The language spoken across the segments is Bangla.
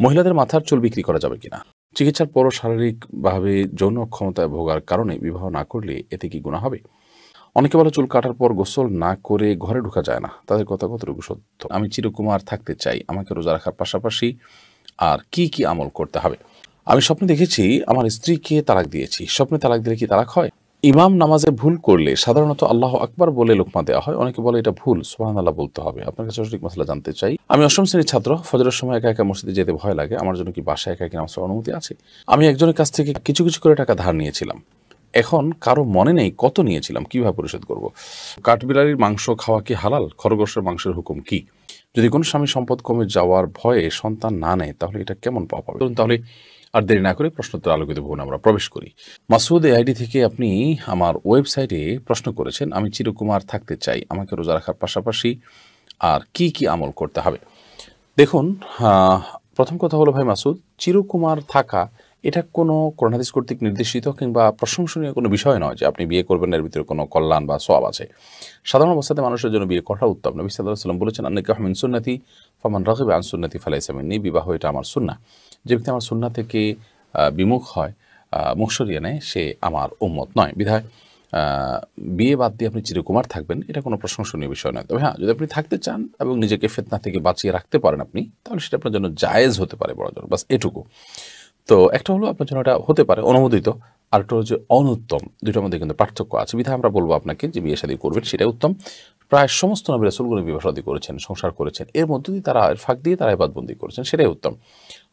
মহিলাদের মাথার চুল বিক্রি করা যাবে কিনা? চিকিৎসার পরও শারীরিকভাবে যৌন অক্ষমতায় ভোগার কারণে বিবাহ না করলে এতে কি গুনাহ হবে? অনেকে বলে চুল কাটার পর গোসল না করে ঘরে ঢোকা যায় না। তাদের কথা কতটুকু সত্য? আমি চিরকুমার থাকতে চাই। আমাকে রোজা রাখার পাশাপাশি আর কি আমল করতে হবে? আমি স্বপ্নে দেখেছি আমার স্ত্রীকে তালাক দিয়েছি। স্বপ্নে তালাক দিলে কি তালাক হয়? ইমাম নামাজে ভুল করলে সাধারণত আল্লাহু আকবার বলে লোকমা দেওয়া হয়। অনেকে বলে এটা ভুল, সুবহানাল্লাহ বলতে হবে। আপনার কাছে সঠিক মাসলা জানতে চাই। আমি অষ্টম শ্রেণীর ছাত্র। ফজরের সময় একা মসজিদে যেতে ভয় লাগে। আমার জন্য কি বাসায় একা নামাজ পড়ার অনুমতি আছে? আমি একজনের কাছ থেকে কিছু করে টাকা ধার নিয়েছিলাম। এখন কারো মনে নেই কত নিয়েছিলাম, কিভাবে পরিশোধ করব? কাঠবিড়ালির মাংস খাওয়া কি হালাল? খরগোশের মাংসের হুকুম কি? যদি কোনো স্বামী সম্পদ কমে যাওয়ার ভয়ে সন্তান না নেয় তাহলে এটা কেমন পাপ হবে? তাহলে আর দেরি না করে প্রশ্নোত্তর আলোকিত ভবনে আমরা প্রবেশ করি। মাসুদ আইডি থেকে আপনি আমার ওয়েবসাইটে প্রশ্ন করেছেন, আমি চিরকুমার থাকতে চাই। আমাকে রোজা রাখার পাশাপাশি আর কি আমল করতে হবে? দেখুন, প্রথম কথা হলো ভাই মাসুদ, চিরকুমার থাকা এটা কোনো কোরআন হাদিস কর্তৃক নির্দেশিত কিংবা প্রশংসনীয় কোনো বিষয় নয় যে আপনি বিয়ে করবেন, এর ভিতরে কোনো কল্যাণ বা সওয়াব আছে। সাধারণ অবস্থাতে মানুষের জন্য বিয়ে করা উত্তম। নবী সাল্লাল্লাহু আলাইহি ওয়াসাল্লাম বলেছেন, আন-নিকাহু মিন সুন্নতি ফামান রাগিবা আন সুন্নতি ফালাইসা মিন্নি। বিবাহ এটা আমার সুন্নাহ। যে ব্যক্তি আমার সুন্নাহ থেকে বিমুখ হয়, মুখ সরিয়ে নেয়, সে আমার উম্মত নয়। বিধায় বিয়ে বাদ দিয়ে আপনি চিরকুমার থাকবেন, এটা কোনো প্রশংসনীয় বিষয় নয়। তবে হ্যাঁ, যদি আপনি থাকতে চান এবং নিজেকে ফিতনা থেকে বাঁচিয়ে রাখতে পারেন আপনি, তাহলে সেটা আপনার জন্য জায়েজ হতে পারে বড়জোর, বাস এটুকু। তো একটা হলো আপনার জন্য এটা হতে পারে অনুমোদিত, আরেকটা হচ্ছে অনুত্তম। দুটোর মধ্যে কিন্তু পার্থক্য আছে। বিধায় আমরা বলবো আপনাকে যে বিয়ে শাদী করবেন সেটাই উত্তম। প্রায় সমস্ত নবী রাসূলগণ বিবাহ শাদী করেছেন, সংসার করেছেন, এর মধ্য দিয়ে তারা ফাঁক দিয়ে তারা ইবাদতবন্দি করেছেন, সেটাই উত্তম।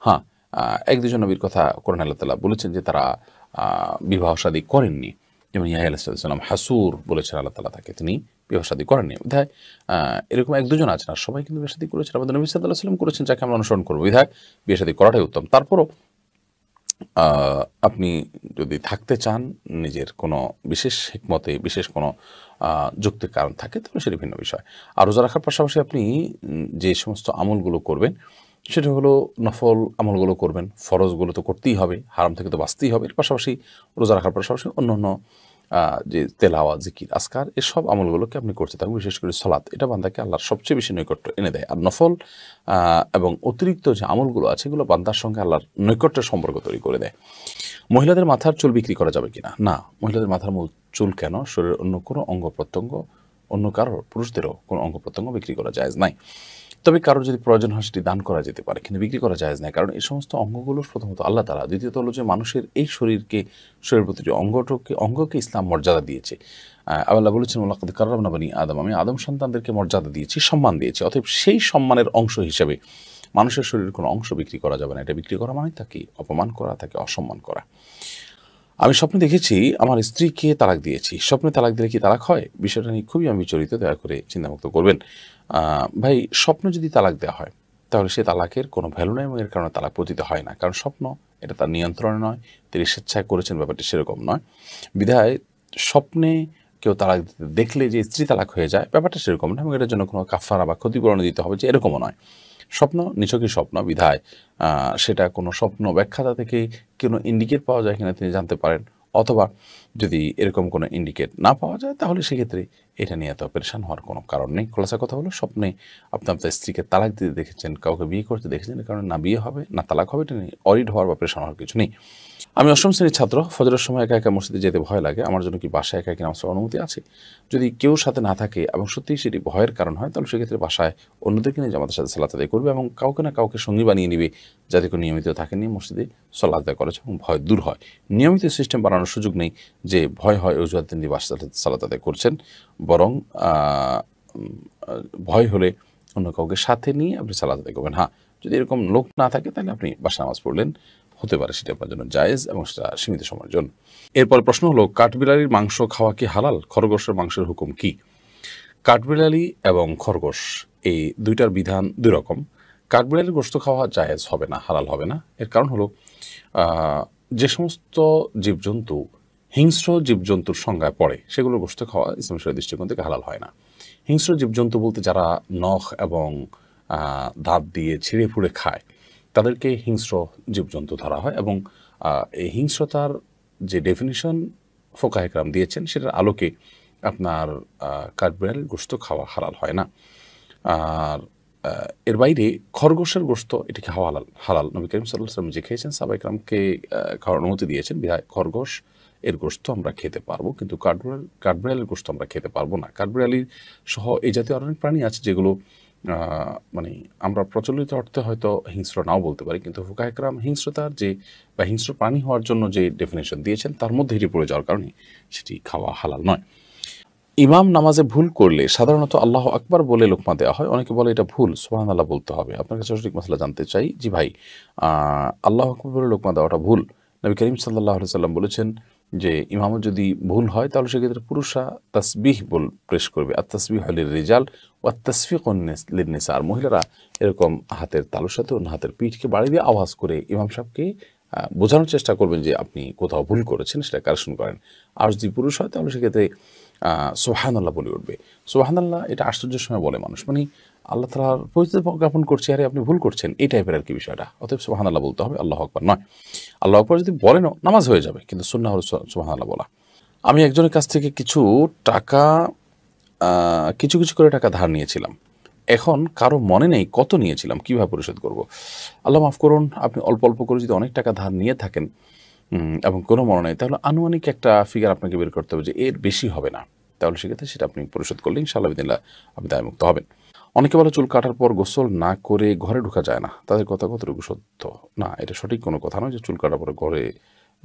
হ্যাঁ, এক দুজন নবীর কথা কোরআনে আল্লাহ তাআলা বলেছেন যে তারা বিবাহ শাদী করেননি। যেমন ইয়াহইয়া আলাইহিস সালাম হাসুর বলেছেন আল্লাহ তাআলা তাকে, তিনি বিবাহ শাদী করেননি। বিধায় এরকম এক দুজন আছেন, আর সবাই কিন্তু বিয়ে শাদী করেছেন। আমাদের নবী সাল্লাল্লাহু আলাইহি ওয়াসাল্লাম করেছেন, যাকে আমরা অনুসরণ করবো। বিধায় বিয়ে শাদী করাটাই উত্তম। তারপরও আপনি যদি থাকতে চান নিজের কোনো বিশেষ হিকমতে, বিশেষ কোনো যৌক্তিক কারণ থাকে, তাহলে সেটা ভিন্ন বিষয়। আর রোজা রাখার পাশাপাশি আপনি যে সমস্ত আমলগুলো করবেন সেটা হলো নফল আমলগুলো করবেন। ফরজগুলো তো করতেই হবে, হারাম থেকে তো বাঁচতেই হবে। এর পাশাপাশি রোজা রাখার পাশাপাশি অন্যান্য যে তেলাওয়াত, জিকির, আজকার, এসব আমলগুলোকে আপনি করতে থাকবেন। বিশেষ করে সালাত, এটা বান্দাকে আল্লাহর সবচেয়ে বেশি নৈকট্য এনে দেয়। আর নফল এবং অতিরিক্ত যে আমলগুলো আছে এগুলো বান্দার সঙ্গে আল্লাহর নৈকট্যের সম্পর্ক তৈরি করে দেয়। মহিলাদের মাথার চুল বিক্রি করা যাবে কিনা? না, মহিলাদের মাথার চুল কেন, শরীরের অন্য কোনো অঙ্গ প্রত্যঙ্গ, অন্য কারোর, পুরুষদেরও কোনো অঙ্গ প্রত্যঙ্গ বিক্রি করা জায়েজ নাই। তবে কারোর যদি প্রয়োজন হয় সেটি দান করা যেতে পারে, কিন্তু বিক্রি করা জায়েজ নাই। কারণ এই সমস্ত অঙ্গগুলো প্রথমত আল্লাহ তাআলা, দ্বিতীয়ত হলো যে মানুষের এই শরীরের প্রতিটি অঙ্গকে ইসলাম মর্যাদা দিয়েছে। আল্লাহ বলেছেন, ওয়ালাকাদ কাররামনা বানি আদম, আমি আদম সন্তানদেরকে মর্যাদা দিয়েছি, সম্মান দিয়েছি। অতএব সেই সম্মানের অংশ হিসেবে মানুষের শরীরের কোনো অংশ বিক্রি করা যাবে না। এটা বিক্রি করা মানে তাকে অপমান করা, তাকে অসম্মান করা। আমি স্বপ্নে দেখেছি আমার স্ত্রীকে তালাক দিয়েছি। স্বপ্নে তালাক দিলে কি তালাক হয়? বিষয়টা নিয়ে খুবই আমি বিচলিত, দয়া করে চিন্তামুক্ত করবেন। ভাই, স্বপ্নে যদি তালাক দেওয়া হয় তাহলে সে তালাকের কোনো ভ্যালু নেই এবং এর কারণে তালাক পতিত হয় না। কারণ স্বপ্ন এটা তার নিয়ন্ত্রণে নয়, তিনি স্বেচ্ছায় করেছেন, ব্যাপারটি সেরকম নয়। বিধায় স্বপ্নে কেউ তালাক দিতে দেখলে যে স্ত্রী তালাক হয়ে যায়, ব্যাপারটা সেরকম না এবং এটার জন্য কোনো কাফারা বা ক্ষতিপূরণ দিতে হবে যে এরকমও নয়। স্বপ্ন নিছকই স্বপ্ন। বিধায় সেটা কোনো স্বপ্ন ব্যাখ্যাতা থেকে কোনো ইন্ডিকেট পাওয়া যায় কিনা তিনি জানতে পারেন, অথবা যদি এরকম কোনো ইন্ডিকেট না পাওয়া যায় তাহলে সেক্ষেত্রে এটা নিয়ে এত পেরেশান হওয়ার কোনো কারণ নেই। খোলাসা কথা হলো, স্বপ্নে আপনি আপনার স্ত্রীকে তালাক দিতে দেখেছেন, কাউকে বিয়ে করতে দেখেছেন, এর কারণে না বিয়ে হবে না তালাক হবে, এটা নিয়ে অরিড হওয়ার বা পেরেশান হওয়ার কিছু নেই। আমি অষ্টম শ্রেণীর ছাত্র। ফজরের সময় একা মসজিদে যেতে ভয় লাগে। আমার জন্য কি বাসায় একা নামাজ পড়ার অনুমতি আছে? যদি কেউ সাথে না থাকে এবং সত্যিই সেটি ভয়ের কারণ হয়, তাহলে সেক্ষেত্রে বাসায় অন্যদেরকে নিয়ে জামাতের সাথে সালাত আদায় করবে এবং কাউকে না কাউকে সঙ্গী বানিয়ে নিবে, যাতে করে নিয়মিত থাকে, নিয়ে মসজিদে সালাত আদায় করেছে এবং ভয় দূর হয়। নিয়মিত সিস্টেম বানানোর সুযোগ নেই যে ভয় হয় অজুহাত দিয়ে বাসার সালাত আদায় করছেন, বরং ভয় হলে অন্য কাউকে সাথে নিয়ে আপনি সালাত আদায় করবেন। হ্যাঁ, যদি এরকম লোক না থাকে তাহলে আপনি বাসায় নামাজ পড়লেন, হতে পারে সেটা আপনার জন্য জায়েজ এবং সেটা সীমিত সময়ের জন্য। এরপর প্রশ্ন হলো, কাঠবিড়ালির মাংস খাওয়া কি হালাল? খরগোশের মাংসের হুকুম কি? কাঠবিড়ালি এবং খরগোশ এই দুইটার বিধান দুই রকম। কাঠবিড়ালির গোশত খাওয়া জায়েজ হবে না, হালাল হবে না। এর কারণ হলো যে সমস্ত জীবজন্তু হিংস্র জীবজন্তুর সংজ্ঞায় পড়ে সেগুলোর গোশত খাওয়া ইসলাম শরীয়তের দৃষ্টিকোণ থেকে হালাল হয় না। হিংস্র জীবজন্তু বলতে যারা নখ এবং দাঁত দিয়ে ছিঁড়ে ফুঁড়ে খায় তাদেরকে হিংস্র জীবজন্তু ধরা হয় এবং এই হিংস্রতার যে ডেফিনিশন ফোকাহে কেরাম দিয়েছেন সেটার আলোকে আপনার কাঠবিড়ালির গোশত খাওয়া হালাল হয় না। আর এর বাইরে খরগোশের গোশত এটি খাওয়া হালাল। নবী করিম সাল্লাল্লাহু আলাইহি ওয়াসাল্লাম যে খেয়েছেন, সাহাবায়ে কেরামকে খাওয়ার অনুমতি দিয়েছেন, বিধায় খরগোশ এর গোশত আমরা খেতে পারবো, কিন্তু কাঠবিড়ালের গোশত আমরা খেতে পারবো না। কাঠবিড়ালি সহ এই জাতীয় আরো অনেক প্রাণী আছে যেগুলো মানে আমরা প্রচলিত অর্থে হয়তো হিংস্র নাও বলতে পারি, কিন্তু ফুকাহে কেরাম হিংস্রতার যে বা হিংস্র প্রাণী হওয়ার জন্য যে ডেফিনেশন দিয়েছেন তার মধ্যে এটি পড়ে যাওয়ার কারণে সেটি খাওয়া হালাল নয়। ইমাম নামাজে ভুল করলে সাধারণত আল্লাহ আকবার বলে লোকমা দেওয়া হয়, অনেকে বলে এটা ভুল, সুবহানাল্লাহ বলতে হবে। আপনার কাছে সঠিক মশলা জানতে চাই। জি ভাই, আল্লাহ আকবার বলে লোকমা দেওয়াটা ভুল। নবী করিম সাল্লাল্লাহু আলাইহি সাল্লাম বলেছেন যে ইমামও যদি ভুল হয় তাহলে সেক্ষেত্রে পুরুষরা তাসবিহ পেশ করবে। আর তাসবিহ লির রিজাল ওয়া তাসফিকু লিন-নিসা, আর মহিলারা এরকম হাতের তালুর সাথে অন্য হাতের পিঠকে বাড়িয়ে দিয়ে আওয়াজ করে ইমাম সাহেবকে বোঝানোর চেষ্টা করবেন যে আপনি কোথাও ভুল করেছেন, সেটা কারেকশন করেন। আর যদি পুরুষ হয় তাহলে সেক্ষেত্রে সুবহানাল্লাহ বলে উঠবে। সুবহানাল্লাহ এটা আশ্চর্যের সময় বলে মানুষ, মানে আল্লাহ তাআলার পরিচিতি জ্ঞাপন করছে, আরে আপনি ভুল করছেন, এই টাইপের আর কি বিষয়টা। অতএব সুবহানাল্লাহ বলতে হবে, আল্লাহু আকবার নয়। আল্লাহু আকবার যদি বলেনও নামাজ হয়ে যাবে, কিন্তু সুন্নাহ হলো সুবহানাল্লাহ বলা। আমি একজনের কাছ থেকে কিছু টাকা কিছু করে টাকা ধার নিয়েছিলাম। এখন কারো মনে নেই কত নিয়েছিলাম, কিভাবে পরিশোধ করব? আল্লাহ মাফ করুন, আপনি অল্প করে যদি অনেক টাকা ধার নিয়ে থাকেন এবং কোনো মনে নেই, তাহলে আনুমানিক একটা ফিগার আপনাকে বের করতে হবে যে এর বেশি হবে না। তাহলে সেক্ষেত্রে সেটা আপনি পরিশোধ করলে ইনশাআল্লাহ বিদিনিল্লাহ আপনি দায়মুক্ত হবেন। অনেকে বলে চুল কাটার পর গোসল না করে ঘরে ঢোকা যায় না, তাদের কথা কতটুকু সত্য? না, এটা সঠিক কোনো কথা নয় যে চুল কাটার পরে ঘরে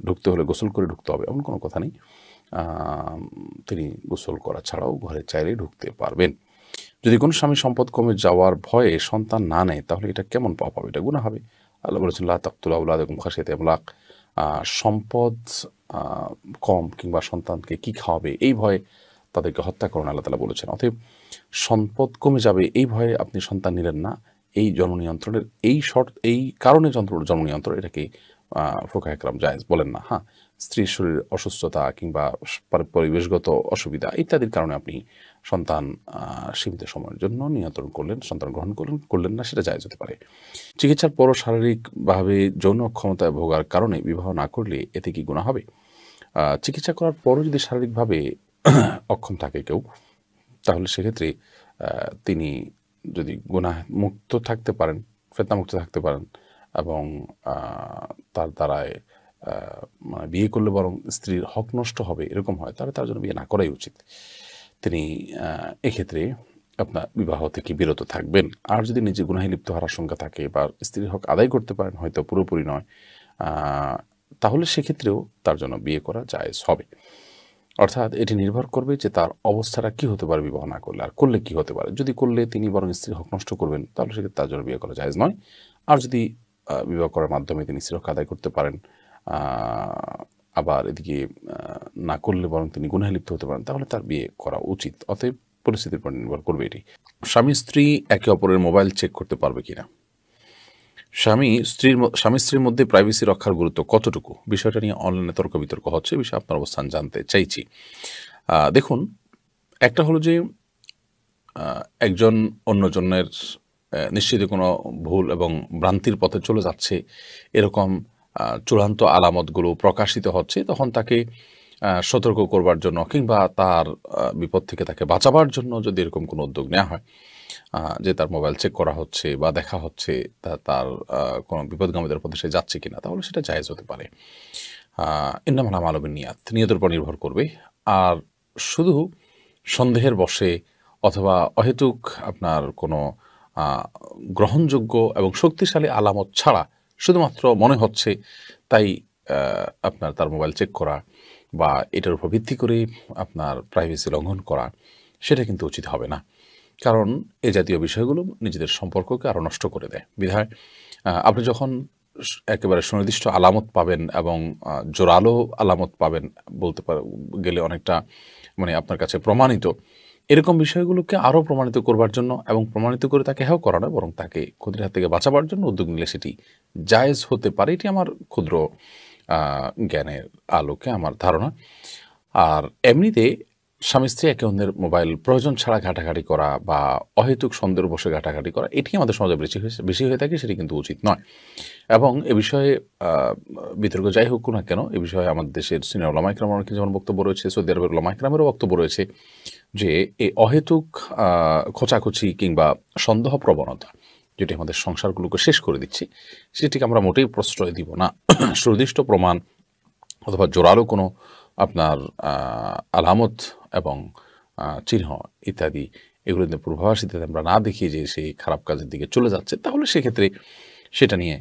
ঢুকতে হলে গোসল করে ঢুকতে হবে, এমন কোনো কথা নেই। তিনি গোসল করা ছাড়াও ঘরে চাইলেই ঢুকতে পারবেন। যদি কোনো স্বামী সম্পদ কমে যাওয়ার ভয়ে সন্তান না নেয় তাহলে এটা কেমন পাপ হবে? এটা গুনাহ হবে। আল্লাহ বলেছেন লা তাকতুলু আওলাদাকুম খাশিয়াতা ইমলাক। সম্পদ কম কিংবা সন্তানকে কি খাওয়াবে এই ভয়ে তাদেরকে হত্যা করুন, আল্লাহ তাআলা বলেছেন। অতএব সম্পদ কমে যাবে এই ভয়ে আপনি সন্তান নিলেন না, এই জন্ম নিয়ন্ত্রণের এই কারণে জন্ম নিয়ন্ত্রণ এটাকে ফুকাহে কেরাম জায়েজ বলেন না। হ্যাঁ, স্ত্রীর শরীর অসুস্থতা কিংবা পরিবেশগত অসুবিধা ইত্যাদির কারণে আপনি সন্তান সীমিত সময়ের জন্য নিয়ন্ত্রণ করলেন, সন্তান গ্রহণ করলেন না, সেটা জায়েজ হতে পারে। চিকিৎসার পরও শারীরিকভাবে যৌন অক্ষমতায় ভোগার কারণে বিবাহ না করলে এতে কি গুনাহ হবে? চিকিৎসা করার পরও যদি শারীরিকভাবে অক্ষম থাকে কেউ, তাহলে সেক্ষেত্রে তিনি যদি গুনাহ মুক্ত থাকতে পারেন, ফিতনামুক্ত থাকতে পারেন এবং তার দ্বারায় মানে বিয়ে করলে বরং স্ত্রীর হক নষ্ট হবে এরকম হয়, তাহলে তার জন্য বিয়ে না করাই উচিত। তিনি এক্ষেত্রে আপনার বিবাহ থেকে বিরত থাকবেন। আর যদি নিজে গুনাহে লিপ্ত হওয়ার আশঙ্কা থাকে বা স্ত্রীর হক আদায় করতে পারেন, হয়তো পুরোপুরি নয়, তাহলে সেক্ষেত্রেও তার জন্য বিয়ে করা জায়েজ হবে। অর্থাৎ এটি নির্ভর করবে যে তার অবস্থাটা কি হতে পারে বিবাহ না করলে, আর করলে কি হতে পারে। যদি করলে তিনি বরং স্ত্রীর হক নষ্ট করবেন, তাহলে সেক্ষেত্রে তার জন্য বিয়ে করা জায়েজ নয়। আর যদি বিবাহ করার মাধ্যমে তিনি স্ত্রীর হক আদায় করতে পারেন, আবার এদিকে না করলে বরং তিনি গুনাহে লিপ্ত হতে পারেন, তাহলে তার বিয়ে করা উচিত। অতএব পরিস্থিতির উপর নির্ভর করবে এটি। স্বামী স্ত্রী একে অপরের মোবাইল চেক করতে পারবে কিনা? স্বামী স্ত্রীর মধ্যে প্রাইভেসি রক্ষার গুরুত্ব কতটুকু, বিষয়টা নিয়ে অনলাইনে তর্ক বিতর্ক হচ্ছে, বিষয়ে আপনার অবস্থান জানতে চাইছি। দেখুন, একটা হলো যে একজন অন্যজনের নিশ্চিত কোনো ভুল এবং ভ্রান্তির পথে চলে যাচ্ছে, এরকম চূড়ান্ত আলামতগুলো প্রকাশিত হচ্ছে, তখন তাকে সতর্ক করবার জন্য কিংবা তার বিপদ থেকে তাকে বাঁচাবার জন্য যদি এরকম কোনো উদ্যোগ নেওয়া হয় যে তার মোবাইল চেক করা হচ্ছে বা দেখা হচ্ছে তার কোনো বিপদগামীদের পথে সে যাচ্ছে কিনা, তাহলে সেটা জায়েজ হতে পারে। ইন্নামাল আমালু বিন্নিয়াত, নিয়তের উপর নির্ভর করবে। আর শুধু সন্দেহের বশে অথবা অহেতুক আপনার কোনো গ্রহণযোগ্য এবং শক্তিশালী আলামত ছাড়া শুধুমাত্র মনে হচ্ছে তাই আপনার তার মোবাইল চেক করা বা এটার উপর ভিত্তি করে আপনার প্রাইভেসি লঙ্ঘন করা, সেটা কিন্তু উচিত হবে না। কারণ এ জাতীয় বিষয়গুলো নিজেদের সম্পর্ককে আরও নষ্ট করে দেয়। বিধায় আপনি যখন একেবারে সুনির্দিষ্ট আলামত পাবেন এবং জোরালো আলামত পাবেন, বলতে গেলে অনেকটা মানে আপনার কাছে প্রমাণিত, এরকম বিষয়গুলোকে আরও প্রমাণিত করবার জন্য এবং প্রমাণিত করে তাকে হেয় করা না, বরং তাকে ক্ষতির হাত থেকে বাঁচাবার জন্য উদ্যোগ নিলে সেটি জায়েজ হতে পারে। এটি আমার ক্ষুদ্র জ্ঞানের আলোকে আমার ধারণা। আর এমনিতে স্বামী স্ত্রী একে অন্যের মোবাইল প্রয়োজন ছাড়া ঘাটাঘাটি করা বা অহেতুক সন্দেহের বসে ঘাটাঘাটি করা, এটি আমাদের সমাজে বেশি হয়ে থাকে, সেটি কিন্তু উচিত নয়। এবং এ বিষয়ে বিতর্ক যাই হোক না কেন, এ বিষয়ে আমাদের দেশের সিনিয়র উলামা ইকরাম অনেকের যেমন বক্তব্য রয়েছে, সৌদি আরবের উলামা ইকরামেরও বক্তব্য রয়েছে যে এই অহেতুক খোঁচাখুচি কিংবা সন্দেহ প্রবণতা যেটি আমাদের সংসারগুলোকে শেষ করে দিচ্ছে, সেটিকে আমরা মোটেই প্রশ্রয় দিব না। সুনির্দিষ্ট প্রমাণ অথবা জোরালো কোনো আপনার আলামত এবং চিহ্ন ইত্যাদি এগুলো যদি পূর্বাভাস ইত্যাদি আমরা না দেখি যে সেই খারাপ কাজের দিকে চলে যাচ্ছে, তাহলে সেক্ষেত্রে সেটা নিয়ে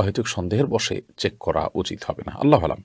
অহেতুক সন্দেহের বশে চেক করা উচিত হবে না। আল্লাহু আলাম।